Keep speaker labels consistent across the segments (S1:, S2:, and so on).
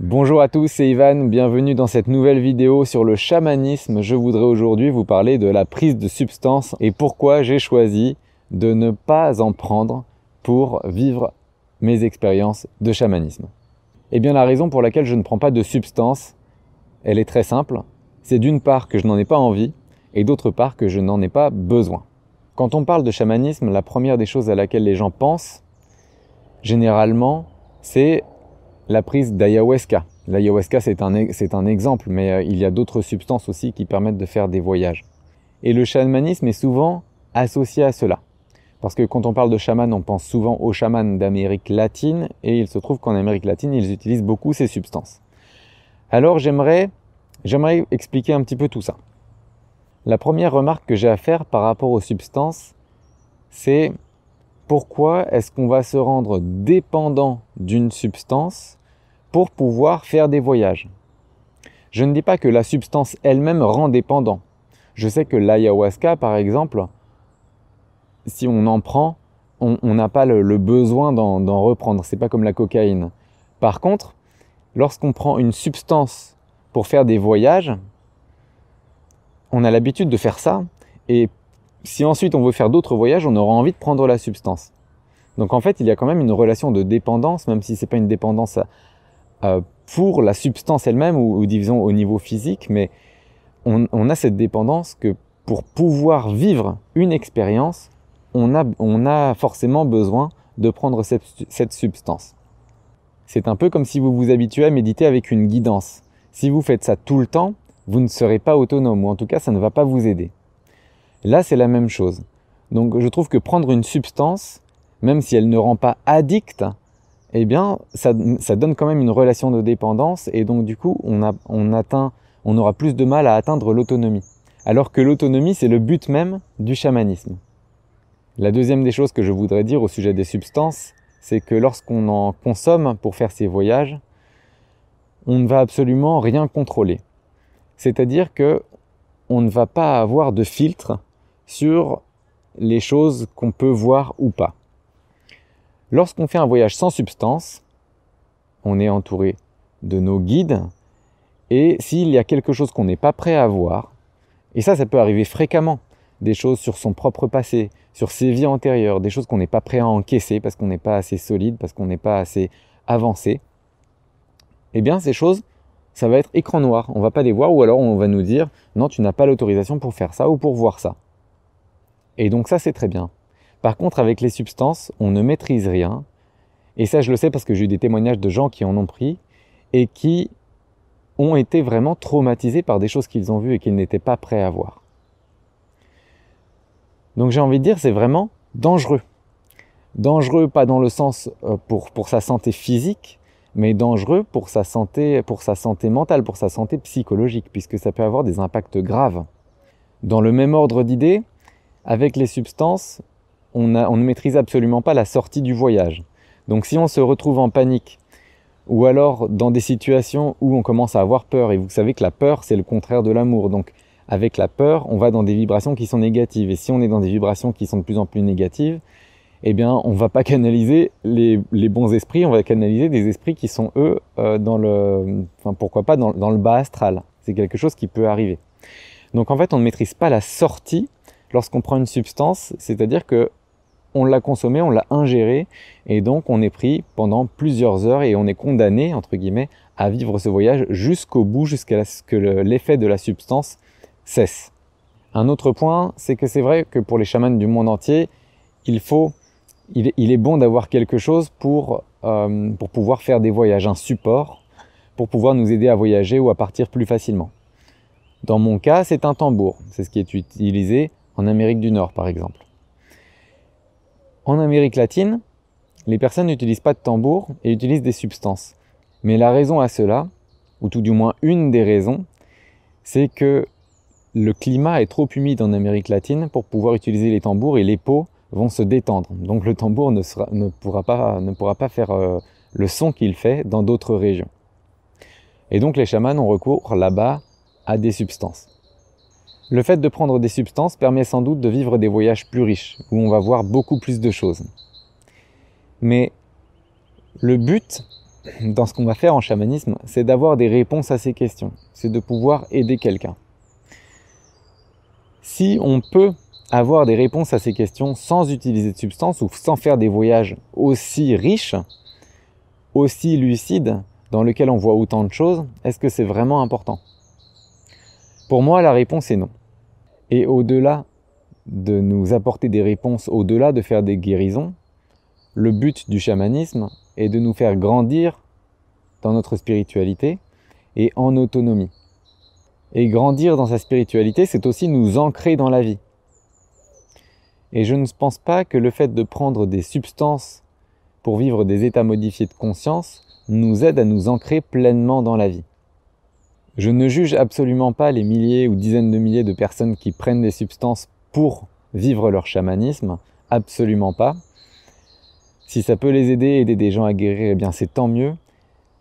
S1: Bonjour à tous, c'est Ivan, bienvenue dans cette nouvelle vidéo sur le chamanisme. Je voudrais aujourd'hui vous parler de la prise de substances et pourquoi j'ai choisi de ne pas en prendre pour vivre mes expériences de chamanisme. Eh bien la raison pour laquelle je ne prends pas de substances, elle est très simple. C'est d'une part que je n'en ai pas envie et d'autre part que je n'en ai pas besoin. Quand on parle de chamanisme, la première des choses à laquelle les gens pensent, généralement, c'est la prise d'ayahuasca. L'ayahuasca, c'est un exemple, mais il y a d'autres substances aussi qui permettent de faire des voyages. Et le chamanisme est souvent associé à cela. Parce que quand on parle de chaman, on pense souvent aux chamans d'Amérique latine, et il se trouve qu'en Amérique latine, ils utilisent beaucoup ces substances. Alors j'aimerais expliquer un petit peu tout ça. La première remarque que j'ai à faire par rapport aux substances, c'est pourquoi est-ce qu'on va se rendre dépendant d'une substance pour pouvoir faire des voyages. Je ne dis pas que la substance elle-même rend dépendant. Je sais que l'ayahuasca, par exemple, si on en prend, on n'a pas le besoin d'en reprendre. C'est pas comme la cocaïne. Par contre, lorsqu'on prend une substance pour faire des voyages, on a l'habitude de faire ça, et si ensuite on veut faire d'autres voyages, on aura envie de prendre la substance. Donc en fait, il y a quand même une relation de dépendance, même si ce n'est pas une dépendance pour la substance elle-même, ou disons au niveau physique, mais on a cette dépendance que pour pouvoir vivre une expérience, on a forcément besoin de prendre cette substance. C'est un peu comme si vous vous habituez à méditer avec une guidance. Si vous faites ça tout le temps, vous ne serez pas autonome, ou en tout cas ça ne va pas vous aider. Là c'est la même chose. Donc je trouve que prendre une substance, même si elle ne rend pas addict, eh bien ça donne quand même une relation de dépendance, et donc du coup on aura plus de mal à atteindre l'autonomie. Alors que l'autonomie c'est le but même du chamanisme. La deuxième des choses que je voudrais dire au sujet des substances, c'est que lorsqu'on en consomme pour faire ces voyages, on ne va absolument rien contrôler. C'est-à-dire que on ne va pas avoir de filtre sur les choses qu'on peut voir ou pas. Lorsqu'on fait un voyage sans substance, on est entouré de nos guides, et s'il y a quelque chose qu'on n'est pas prêt à voir, et ça peut arriver fréquemment, des choses sur son propre passé, sur ses vies antérieures, des choses qu'on n'est pas prêt à encaisser parce qu'on n'est pas assez solide, parce qu'on n'est pas assez avancé, eh bien ces choses, ça va être écran noir, on ne va pas les voir, ou alors on va nous dire « non, tu n'as pas l'autorisation pour faire ça ou pour voir ça ». Et donc ça c'est très bien. Par contre avec les substances, on ne maîtrise rien, et ça je le sais parce que j'ai eu des témoignages de gens qui en ont pris, et qui ont été vraiment traumatisés par des choses qu'ils ont vues et qu'ils n'étaient pas prêts à voir. Donc j'ai envie de dire, c'est vraiment dangereux. Dangereux pas dans le sens pour sa santé physique, mais dangereux pour sa santé mentale, pour sa santé psychologique, puisque ça peut avoir des impacts graves. Dans le même ordre d'idées, avec les substances, on ne maîtrise absolument pas la sortie du voyage. Donc si on se retrouve en panique, ou alors dans des situations où on commence à avoir peur, et vous savez que la peur c'est le contraire de l'amour, donc avec la peur on va dans des vibrations qui sont négatives, et si on est dans des vibrations qui sont de plus en plus négatives, eh bien on ne va pas canaliser les bons esprits, on va canaliser des esprits qui sont eux pourquoi pas dans le bas astral. C'est quelque chose qui peut arriver. Donc en fait on ne maîtrise pas la sortie lorsqu'on prend une substance, c'est-à-dire que on l'a consommé, on l'a ingéré, et donc on est pris pendant plusieurs heures et on est condamné, entre guillemets, à vivre ce voyage jusqu'au bout, jusqu'à ce que l'effet de la substance cesse. Un autre point, c'est que c'est vrai que pour les chamans du monde entier, il est bon d'avoir quelque chose pour pouvoir faire des voyages, un support, pour pouvoir nous aider à voyager ou à partir plus facilement. Dans mon cas, c'est un tambour, c'est ce qui est utilisé en Amérique du Nord par exemple. En Amérique latine, les personnes n'utilisent pas de tambour et utilisent des substances. Mais la raison à cela, ou tout du moins une des raisons, c'est que le climat est trop humide en Amérique latine pour pouvoir utiliser les tambours, et les peaux vont se détendre. Donc le tambour ne pourra pas faire le son qu'il fait dans d'autres régions. Et donc les chamans ont recours là-bas à des substances. Le fait de prendre des substances permet sans doute de vivre des voyages plus riches, où on va voir beaucoup plus de choses. Mais le but, dans ce qu'on va faire en chamanisme, c'est d'avoir des réponses à ces questions. C'est de pouvoir aider quelqu'un. Si on peut avoir des réponses à ces questions sans utiliser de substances ou sans faire des voyages aussi riches, aussi lucides, dans lesquels on voit autant de choses, est-ce que c'est vraiment important? Pour moi, la réponse est non. Et au-delà de nous apporter des réponses, au-delà de faire des guérisons, le but du chamanisme est de nous faire grandir dans notre spiritualité et en autonomie. Et grandir dans sa spiritualité, c'est aussi nous ancrer dans la vie. Et je ne pense pas que le fait de prendre des substances pour vivre des états modifiés de conscience nous aide à nous ancrer pleinement dans la vie. Je ne juge absolument pas les milliers ou dizaines de milliers de personnes qui prennent des substances pour vivre leur chamanisme, absolument pas. Si ça peut les aider des gens à guérir, eh bien c'est tant mieux.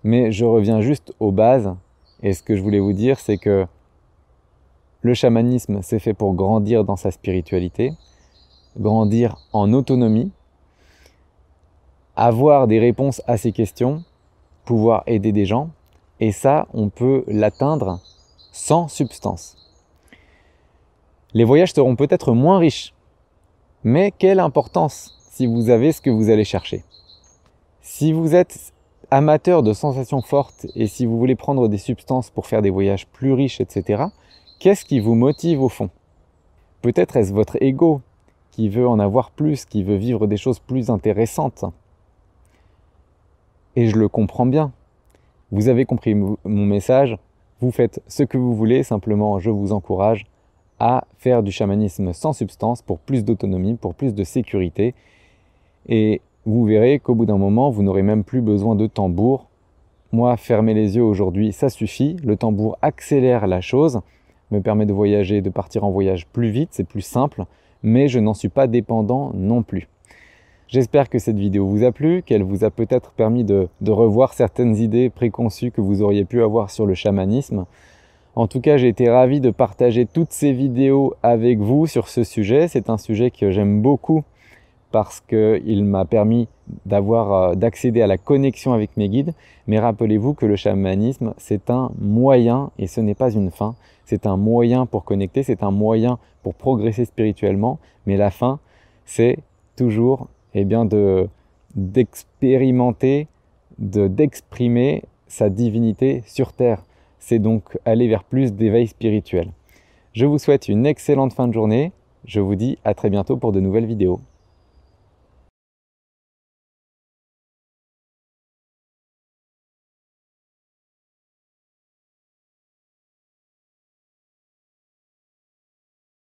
S1: Mais je reviens juste aux bases. Et ce que je voulais vous dire, c'est que le chamanisme, c'est fait pour grandir dans sa spiritualité, grandir en autonomie, avoir des réponses à ces questions, pouvoir aider des gens. Et ça, on peut l'atteindre sans substance. Les voyages seront peut-être moins riches, mais quelle importance si vous avez ce que vous allez chercher. Si vous êtes amateur de sensations fortes et si vous voulez prendre des substances pour faire des voyages plus riches, etc., qu'est-ce qui vous motive au fond? Peut-être est-ce votre ego qui veut en avoir plus, qui veut vivre des choses plus intéressantes. Et je le comprends bien. Vous avez compris mon message, vous faites ce que vous voulez, simplement je vous encourage à faire du chamanisme sans substance pour plus d'autonomie, pour plus de sécurité. Et vous verrez qu'au bout d'un moment, vous n'aurez même plus besoin de tambour. Moi, fermer les yeux aujourd'hui, ça suffit. Le tambour accélère la chose, me permet de voyager, de partir en voyage plus vite, c'est plus simple, mais je n'en suis pas dépendant non plus. J'espère que cette vidéo vous a plu, qu'elle vous a peut-être permis de revoir certaines idées préconçues que vous auriez pu avoir sur le chamanisme. En tout cas, j'ai été ravi de partager toutes ces vidéos avec vous sur ce sujet. C'est un sujet que j'aime beaucoup parce qu'il m'a permis d'accéder à la connexion avec mes guides. Mais rappelez-vous que le chamanisme, c'est un moyen et ce n'est pas une fin. C'est un moyen pour connecter, c'est un moyen pour progresser spirituellement. Mais la fin, c'est toujours d'expérimenter, d'exprimer sa divinité sur Terre. C'est donc aller vers plus d'éveil spirituel. Je vous souhaite une excellente fin de journée. Je vous dis à très bientôt pour de nouvelles vidéos.